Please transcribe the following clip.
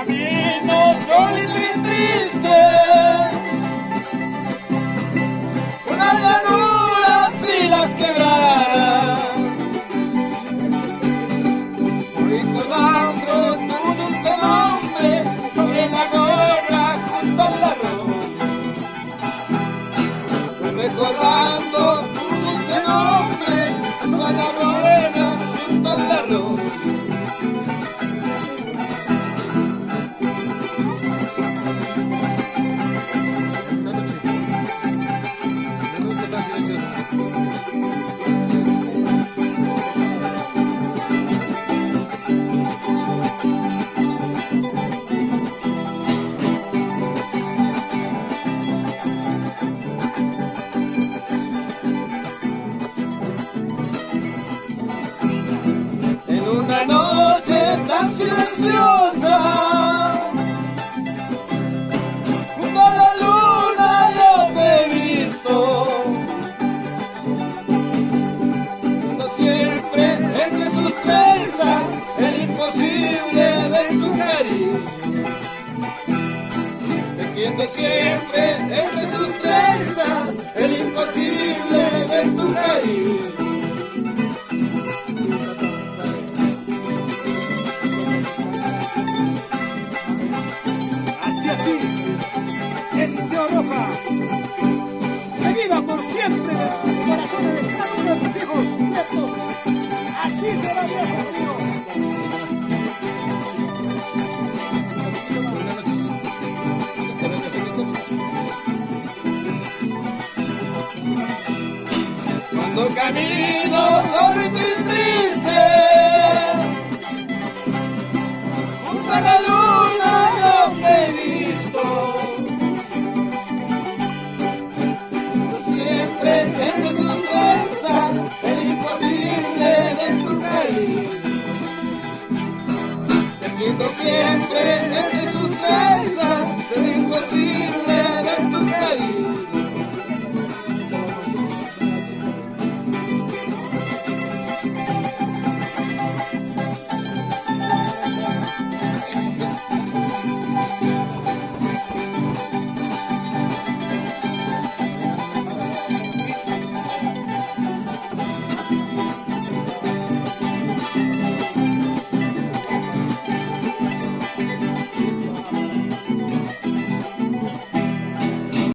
camino solito y triste, con las llanuras y las quebradas, recordando tu dulce nombre sobre la gorra junto al arroz, recordando tu dulce nombre junto a la gorra junto al arroz. Una noche tan silenciosa, junto a la luna yo te he visto, viendo siempre entre sus trenzas el imposible de tu cariño, tejiendo siempre entre sus trenzas el imposible de tu cariño. Eliseo Roja, que viva por siempre en los corazones de cada uno de tus hijos y nietos. Así será, viejo mío. Cuando camino sobre ti